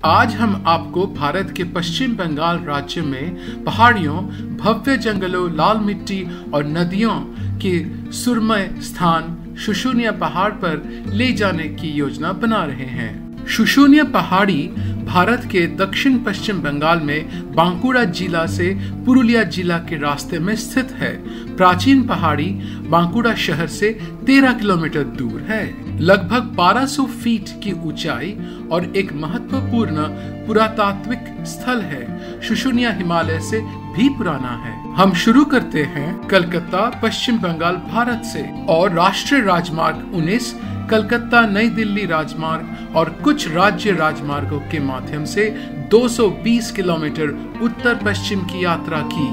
आज हम आपको भारत के पश्चिम बंगाल राज्य में पहाड़ियों, भव्य जंगलों, लाल मिट्टी और नदियों के सुरमय स्थान शुशुनिया पहाड़ पर ले जाने की योजना बना रहे हैं। शुशुनिया पहाड़ी भारत के दक्षिण पश्चिम बंगाल में बांकुड़ा जिला से पुरुलिया जिला के रास्ते में स्थित है। प्राचीन पहाड़ी बांकुड़ा शहर से 13 किलोमीटर दूर है। लगभग 1200 फीट की ऊंचाई और एक महत्वपूर्ण पुरातात्विक स्थल है। शुशुनिया हिमालय से भी पुराना है। हम शुरू करते हैं कलकत्ता, पश्चिम बंगाल, भारत से और राष्ट्रीय राजमार्ग 19 कलकत्ता नई दिल्ली राजमार्ग और कुछ राज्य राजमार्गों के माध्यम से 220 किलोमीटर उत्तर पश्चिम की यात्रा की,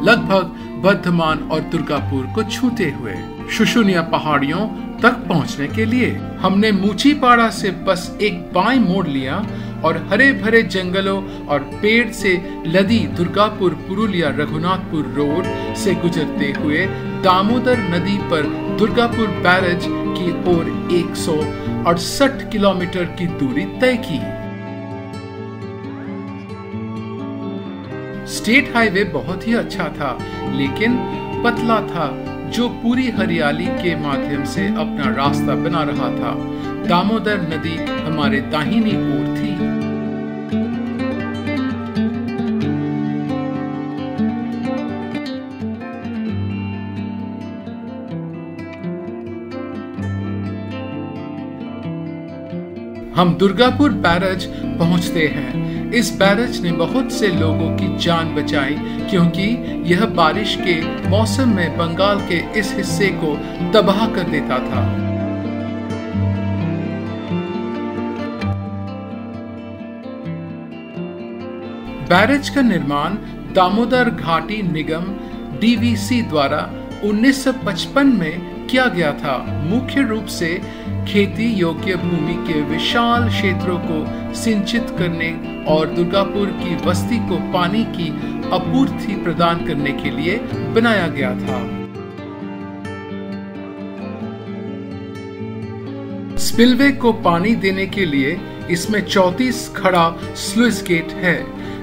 लगभग बर्धमान और दुर्गापुर को छूते हुए। शुशुनिया पहाड़ियों तक पहुंचने के लिए हमने मूचीपाड़ा से बस एक बाएं मोड़ लिया और हरे भरे जंगलों और पेड़ से लदी दुर्गापुर पुरुलिया रघुनाथपुर रोड से गुजरते हुए दामोदर नदी पर दुर्गापुर बैरेज की ओर 168 किलोमीटर की दूरी तय की। स्टेट हाईवे बहुत ही अच्छा था, लेकिन पतला था, जो पूरी हरियाली के माध्यम से अपना रास्ता बना रहा था। दामोदर नदी हमारे दाहिनी ओर थी। हम दुर्गापुर बैरेज पहुंचते हैं। इस बैरेज ने बहुत से लोगों की जान बचाई, क्योंकि यह बारिश के मौसम में बंगाल के इस हिस्से को तबाह कर देता था। बैरेज का निर्माण दामोदर घाटी निगम DVC द्वारा 1955 में किया गया था। मुख्य रूप से खेती योग्य भूमि के विशाल क्षेत्रों को सिंचित करने और दुर्गापुर की बस्ती को पानी की आपूर्ति प्रदान करने के लिए बनाया गया था। स्पिलवे को पानी देने के लिए इसमें 34 खड़ा स्लुइस गेट है।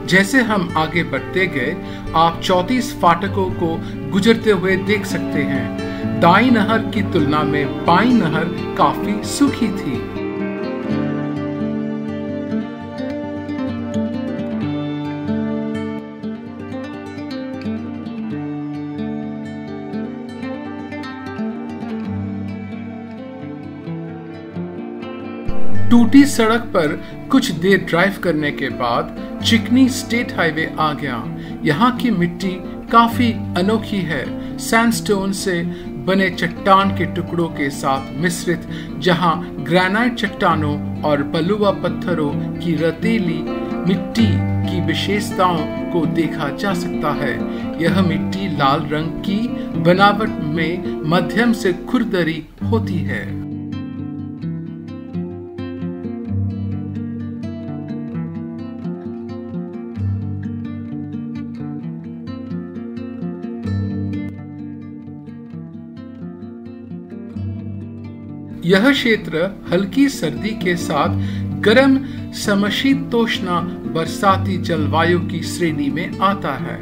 जैसे हम आगे बढ़ते गए, आप 34 फाटकों को गुजरते हुए देख सकते हैं। दाई नहर की तुलना में बाई नहर काफी सूखी थी। टूटी सड़क पर कुछ देर ड्राइव करने के बाद चिकनी स्टेट हाईवे आ गया। यहाँ की मिट्टी काफी अनोखी है, सैंडस्टोन से बने चट्टान के टुकड़ों के साथ मिश्रित, जहां ग्रेनाइट चट्टानों और बलुआ पत्थरों की रेतीली मिट्टी की विशेषताओं को देखा जा सकता है। यह मिट्टी लाल रंग की बनावट में मध्यम से खुरदरी होती है। यह क्षेत्र हल्की सर्दी के साथ गर्म समशीतोष्ण बरसाती जलवायु की श्रेणी में आता है।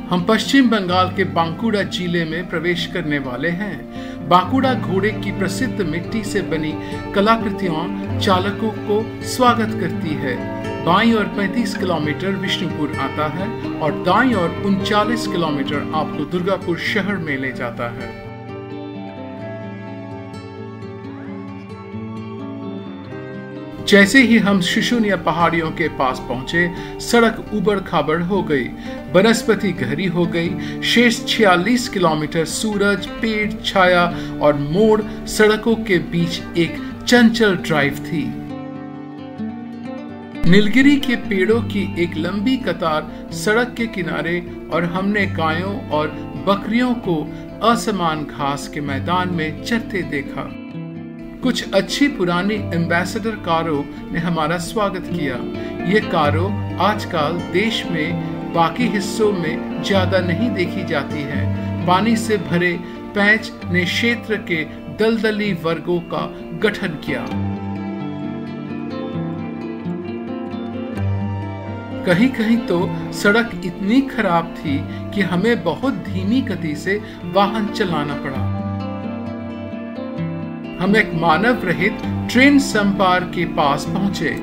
हम पश्चिम बंगाल के बांकुड़ा जिले में प्रवेश करने वाले हैं। बांकुड़ा घोड़े की प्रसिद्ध मिट्टी से बनी कलाकृतियां चालकों को स्वागत करती है। बाईं ओर 35 किलोमीटर विष्णुपुर आता है और दाईं ओर 39 किलोमीटर आपको दुर्गापुर शहर में ले जाता है। जैसे ही हम शुशुनिया पहाड़ियों के पास पहुंचे, सड़क उबड़ खाबड़ हो गई, बनस्पति गहरी हो गई। शेष 46 किलोमीटर सूरज, पेड़, छाया और मोड़ सड़कों के बीच एक चंचल ड्राइव थी। नीलगिरी के पेड़ों की एक लंबी कतार सड़क के किनारे और हमने गायों और बकरियों को असमान घास के मैदान में चरते देखा। कुछ अच्छी पुरानी एम्बेसडर कारों ने हमारा स्वागत किया। ये कारों आजकल देश में बाकी हिस्सों में ज्यादा नहीं देखी जाती हैं। पानी से भरे पैंच ने क्षेत्र के दलदली वर्गों का गठन किया। कहीं कहीं तो सड़क इतनी खराब थी कि हमें बहुत धीमी गति से वाहन चलाना पड़ा। हम एक मानव रहित ट्रेन संपार के पास पहुंचे।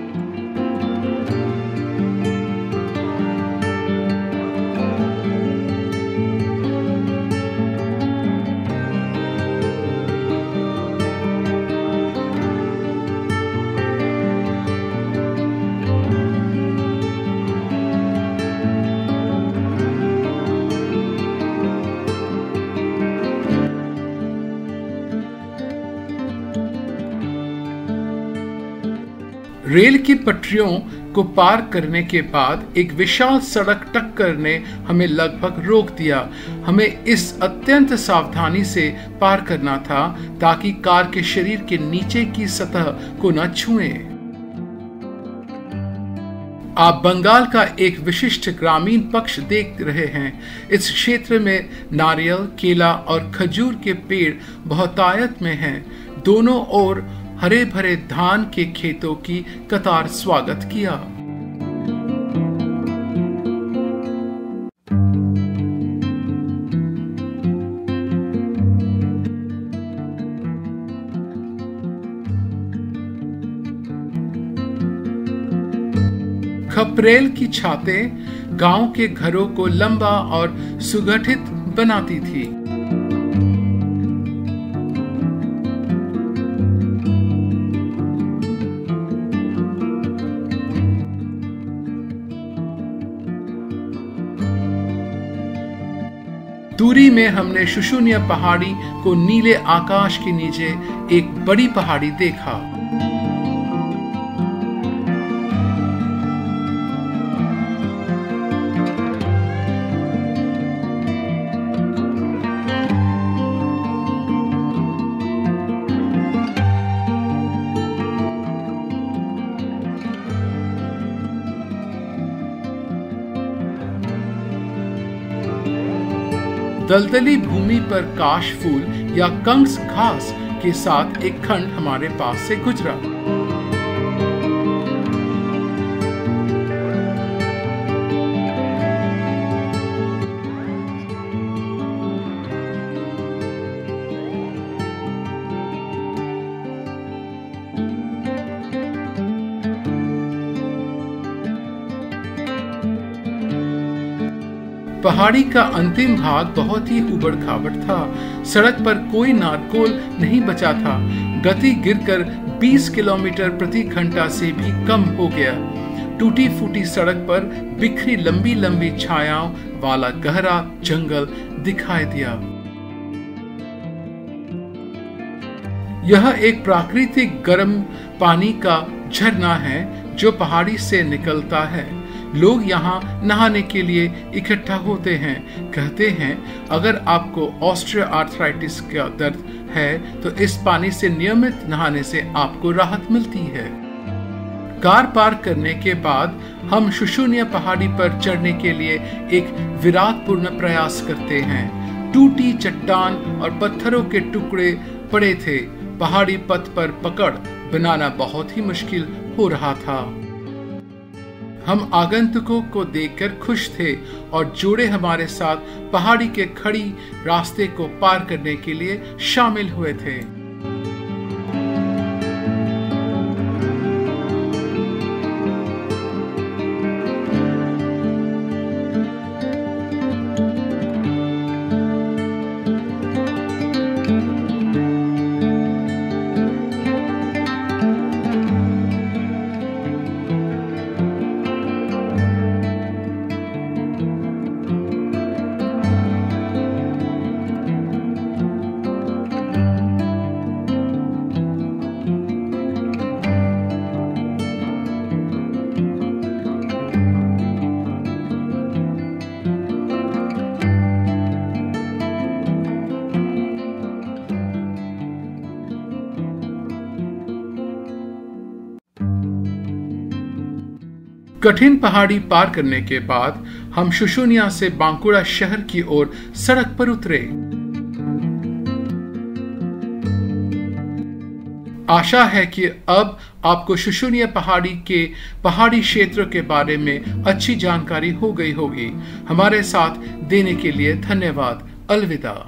रेल की पटरियों को पार करने के बाद एक विशाल सड़क टक्कर ने हमें लगभग रोक दिया। हमें इस अत्यंत सावधानी से पार करना था ताकि कार के शरीर के नीचे की सतह को न छुएं। आप बंगाल का एक विशिष्ट ग्रामीण पक्ष देख रहे हैं। इस क्षेत्र में नारियल, केला और खजूर के पेड़ बहुतायत में हैं। दोनों ओर हरे भरे धान के खेतों की कतार स्वागत किया। खपरेल की छातें गांव के घरों को लंबा और सुगठित बनाती थी। दूरी में हमने शुशुनिया पहाड़ी को नीले आकाश के नीचे एक बड़ी पहाड़ी देखा। दलदली भूमि पर काश फूल या कंस घास के साथ एक खंड हमारे पास से गुजरा। पहाड़ी का अंतिम भाग बहुत ही उबड़ खाबड़ था। सड़क पर कोई नारकोल नहीं बचा था। गति गिरकर 20 किलोमीटर प्रति घंटा से भी कम हो गया। टूटी फूटी सड़क पर बिखरी लंबी लंबी छायाओं वाला गहरा जंगल दिखाई दिया। यह एक प्राकृतिक गर्म पानी का झरना है जो पहाड़ी से निकलता है। लोग यहाँ नहाने के लिए इकट्ठा होते हैं। कहते हैं अगर आपको ऑस्टियोआर्थराइटिस का दर्द है तो इस पानी से नियमित नहाने से आपको राहत मिलती है। कार पार करने के बाद हम शुशुनिया पहाड़ी पर चढ़ने के लिए एक विराटपूर्ण प्रयास करते हैं। टूटी चट्टान और पत्थरों के टुकड़े पड़े थे। पहाड़ी पथ पर पकड़ बनाना बहुत ही मुश्किल हो रहा था। हम आगंतुकों को देखकर खुश थे और जोड़े हमारे साथ पहाड़ी के खड़ी रास्ते को पार करने के लिए शामिल हुए थे। कठिन पहाड़ी पार करने के बाद हम शुशुनिया से बांकुड़ा शहर की ओर सड़क पर उतरे। आशा है कि अब आपको शुशुनिया पहाड़ी के पहाड़ी क्षेत्र के बारे में अच्छी जानकारी हो गई होगी। हमारे साथ देने के लिए धन्यवाद। अलविदा।